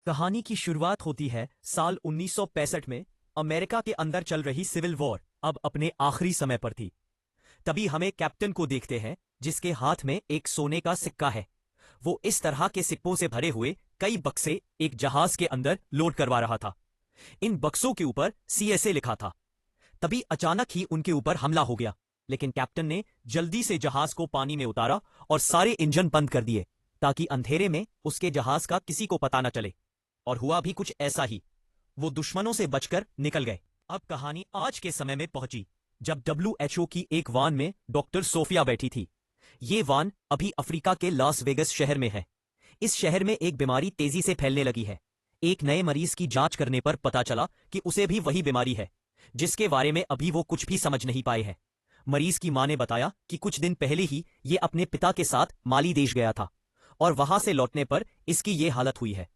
कहानी की शुरुआत होती है साल 1965 में। अमेरिका के अंदर चल रही सिविल वॉर अब अपने आखिरी समय पर थी। तभी हमें कैप्टन को देखते हैं जिसके हाथ में एक सोने का सिक्का है। वो इस तरह के सिक्कों से भरे हुए कई बक्से एक जहाज के अंदर लोड करवा रहा था। इन बक्सों के ऊपर CSA लिखा था। तभी अचानक ही उनके ऊपर हमला हो गया, लेकिन कैप्टन ने जल्दी से जहाज को पानी में उतारा और सारे इंजन बंद कर दिए ताकि अंधेरे में उसके जहाज का किसी को पता न चले। और हुआ भी कुछ ऐसा ही। वो दुश्मनों से बचकर निकल गए। अब कहानी आज के समय में पहुंची जब WHO की एक वान में डॉक्टर सोफिया बैठी थी। ये वान अभी अफ्रीका के लास वेगस शहर में है। इस शहर में एक बीमारी तेजी से फैलने लगी है। एक नए मरीज की जांच करने पर पता चला कि उसे भी वही बीमारी है जिसके बारे में अभी वो कुछ भी समझ नहीं पाए हैं। मरीज की मां ने बताया कि कुछ दिन पहले ही ये अपने पिता के साथ माली देश गया था और वहां से लौटने पर इसकी ये हालत हुई है।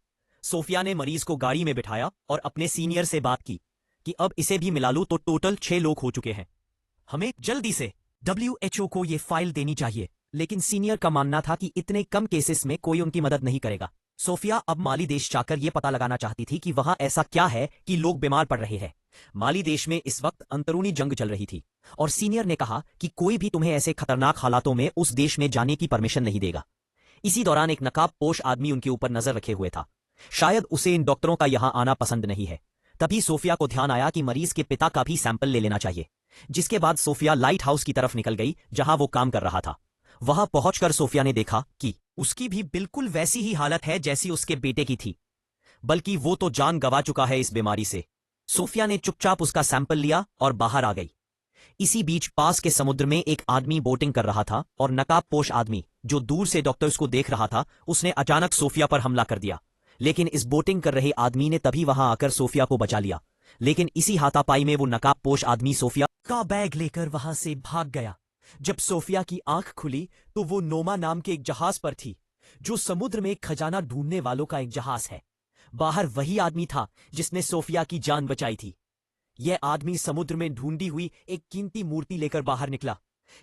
सोफिया ने मरीज को गाड़ी में बिठाया और अपने सीनियर से बात की कि अब इसे भी मिला लूं तो टोटल 6 लोग हो चुके हैं। हमें जल्दी से WHO को ये फाइल देनी चाहिए, लेकिन सीनियर का मानना था कि इतने कम केसेस में कोई उनकी मदद नहीं करेगा। सोफिया अब माली देश जाकर यह पता लगाना चाहती थी कि वहां ऐसा क्या है कि लोग बीमार पड़ रहे हैं। माली देश में इस वक्त अंदरूनी जंग चल रही थी और सीनियर ने कहा कि कोई भी तुम्हें ऐसे खतरनाक हालातों में उस देश में जाने की परमिशन नहीं देगा। इसी दौरान एक नकाबपोश आदमी उनके ऊपर नजर रखे हुए था। शायद उसे इन डॉक्टरों का यहां आना पसंद नहीं है। तभी सोफिया को ध्यान आया कि मरीज के पिता का भी सैंपल ले लेना चाहिए। जिसके बाद सोफिया लाइट हाउस की तरफ निकल गई जहां वो काम कर रहा था। वहां पहुंचकर सोफिया ने देखा कि उसकी भी बिल्कुल वैसी ही हालत है जैसी उसके बेटे की थी, बल्कि वो तो जान गंवा चुका है इस बीमारी से। सोफिया ने चुपचाप उसका सैंपल लिया और बाहर आ गई। इसी बीच पास के समुद्र में एक आदमी बोटिंग कर रहा था और नकाबपोश आदमी जो दूर से डॉक्टर्स को देख रहा था, उसने अचानक सोफिया पर हमला कर दिया। लेकिन इस बोटिंग कर रहे आदमी ने तभी वहां आकर सोफिया को बचा लिया। लेकिन इसी हाथापाई में वो नकाबपोश आदमी सोफिया का बैग लेकर वहां से भाग गया। जब सोफिया की आंख खुली तो वो नोमा नाम के एक जहाज पर थी, जो समुद्र में खजाना ढूंढने वालों का एक जहाज है। बाहर वही आदमी था जिसने सोफिया की जान बचाई थी। यह आदमी समुद्र में ढूंढी हुई एक कीमती मूर्ति लेकर बाहर निकला।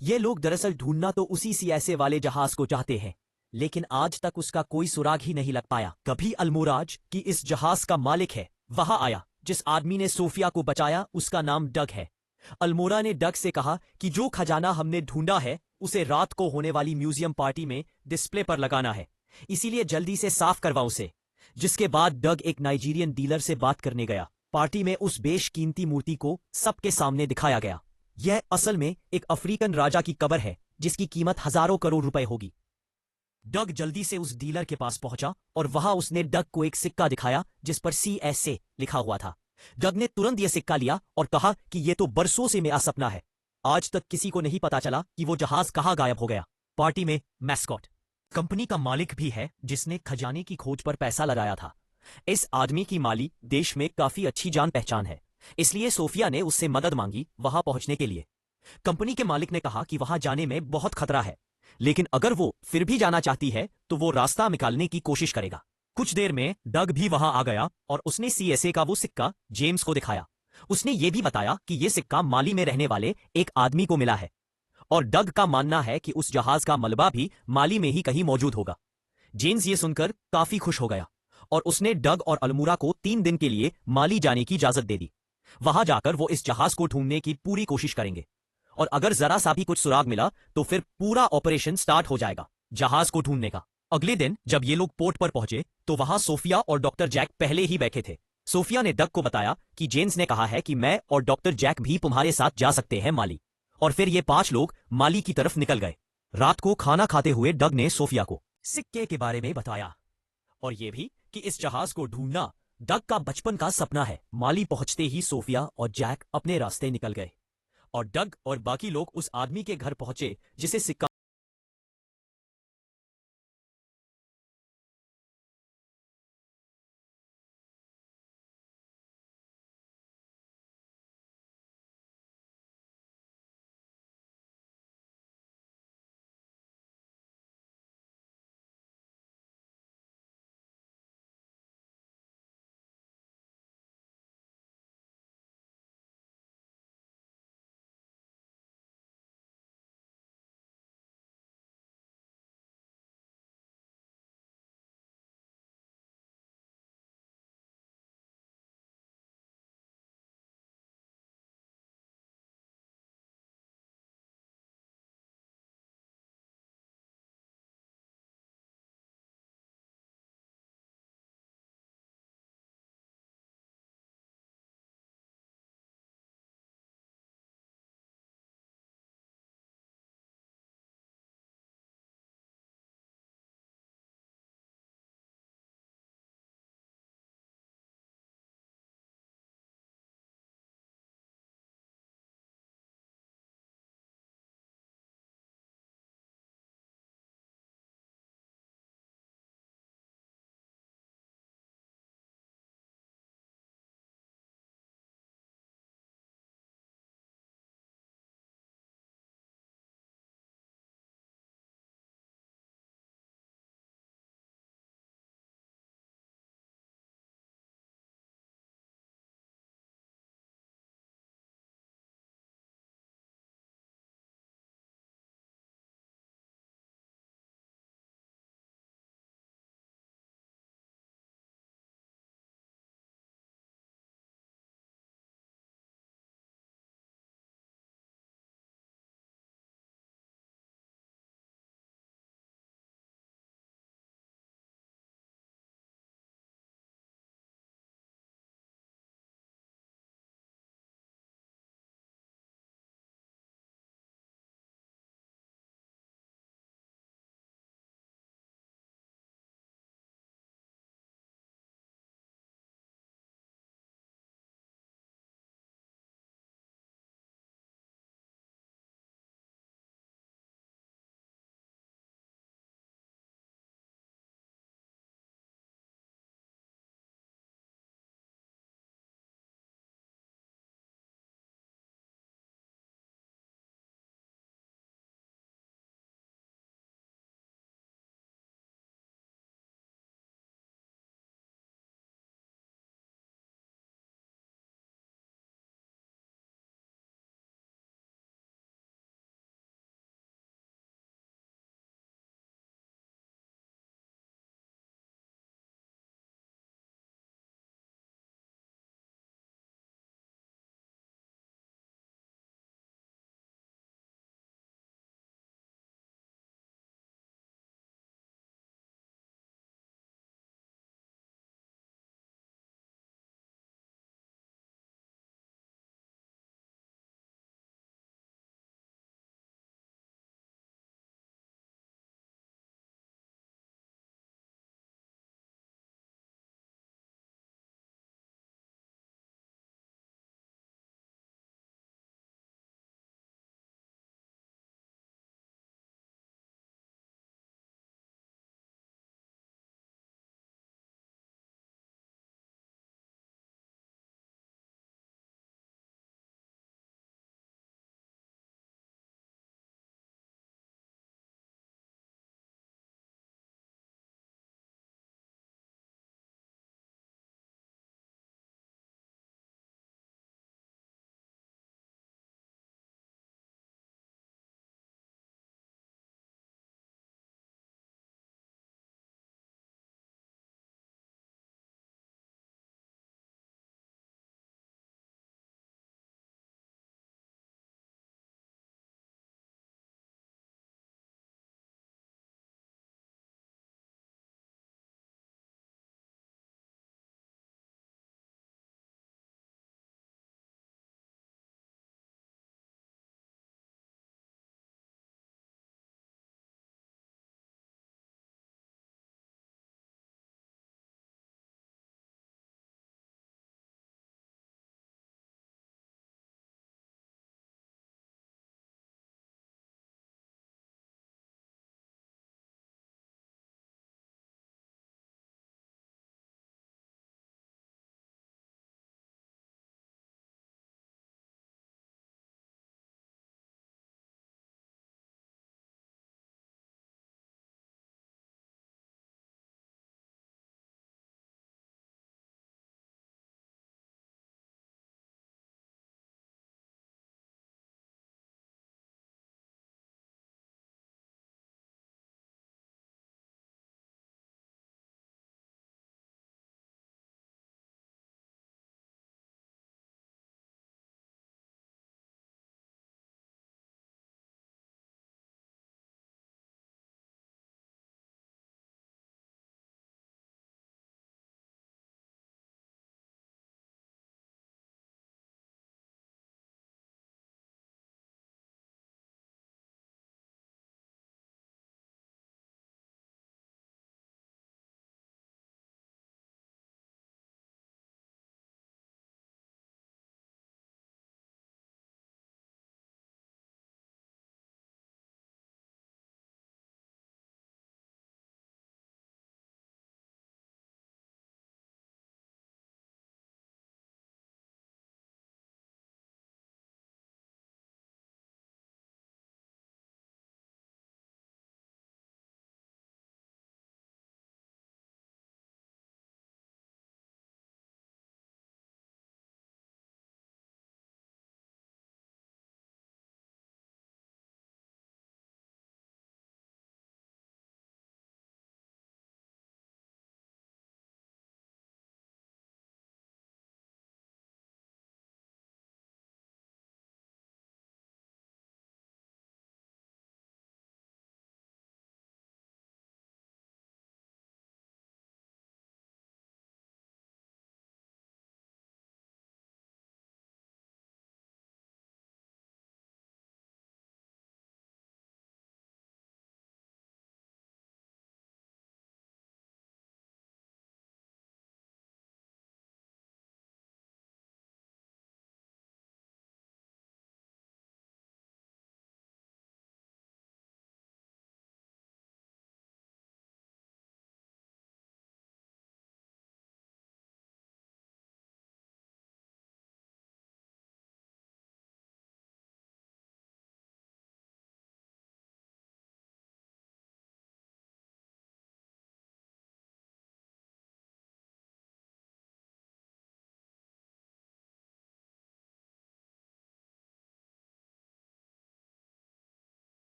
ये लोग दरअसल ढूंढना तो उसी CSA वाले जहाज को चाहते हैं, लेकिन आज तक उसका कोई सुराग ही नहीं लग पाया। कभी अल्मोराज की इस जहाज का मालिक है वहां आया। जिस आदमी ने सोफिया को बचाया उसका नाम डग है। अल्मोरा ने डग से कहा कि जो खजाना हमने ढूंढा है उसे रात को होने वाली म्यूजियम पार्टी में डिस्प्ले पर लगाना है, इसीलिए जल्दी से साफ करवा उसे। जिसके बाद डग एक नाइजीरियन डीलर से बात करने गया। पार्टी में उस बेशकीमती मूर्ति को सबके सामने दिखाया गया। यह असल में एक अफ्रीकन राजा की कब्र है जिसकी कीमत हजारों करोड़ रुपए होगी। डग जल्दी से उस डीलर के पास पहुंचा और वहां उसने डग को एक सिक्का दिखाया जिस पर CSA लिखा हुआ था। डग ने तुरंत यह सिक्का लिया और कहा कि यह तो बरसों से मेरा सपना है। आज तक किसी को नहीं पता चला कि वो जहाज कहां गायब हो गया। पार्टी में मैस्कॉट कंपनी का मालिक भी है जिसने खजाने की खोज पर पैसा लगाया था। इस आदमी की माली देश में काफी अच्छी जान पहचान है, इसलिए सोफिया ने उससे मदद मांगी वहां पहुंचने के लिए। कंपनी के मालिक ने कहा कि वहां जाने में बहुत खतरा है, लेकिन अगर वो फिर भी जाना चाहती है तो वो रास्ता निकालने की कोशिश करेगा। कुछ देर में डग भी वहां आ गया और उसने CSA का वो सिक्का जेम्स को दिखाया। उसने ये भी बताया कि ये सिक्का माली में रहने वाले एक आदमी को मिला है और डग का मानना है कि उस जहाज का मलबा भी माली में ही कहीं मौजूद होगा। जेम्स ये सुनकर काफी खुश हो गया और उसने डग और अल्मोरा को 3 दिन के लिए माली जाने की इजाजत दे दी। वहां जाकर वो इस जहाज को ढूंढने की पूरी कोशिश करेंगे और अगर जरा सा भी कुछ सुराग मिला तो फिर पूरा ऑपरेशन स्टार्ट हो जाएगा जहाज को ढूंढने का। अगले दिन जब ये लोग पोर्ट पर पहुंचे तो वहां सोफिया और डॉक्टर जैक पहले ही बैठे थे। सोफिया ने डग को बताया कि जेम्स ने कहा है कि मैं और डॉक्टर जैक भी तुम्हारे साथ जा सकते हैं माली। और फिर ये 5 लोग माली की तरफ निकल गए। रात को खाना खाते हुए डग ने सोफिया को सिक्के के बारे में बताया और यह भी कि इस जहाज को ढूंढना डग का बचपन का सपना है। माली पहुंचते ही सोफिया और जैक अपने रास्ते निकल गए और डग और बाकी लोग उस आदमी के घर पहुंचे जिसे सिक्का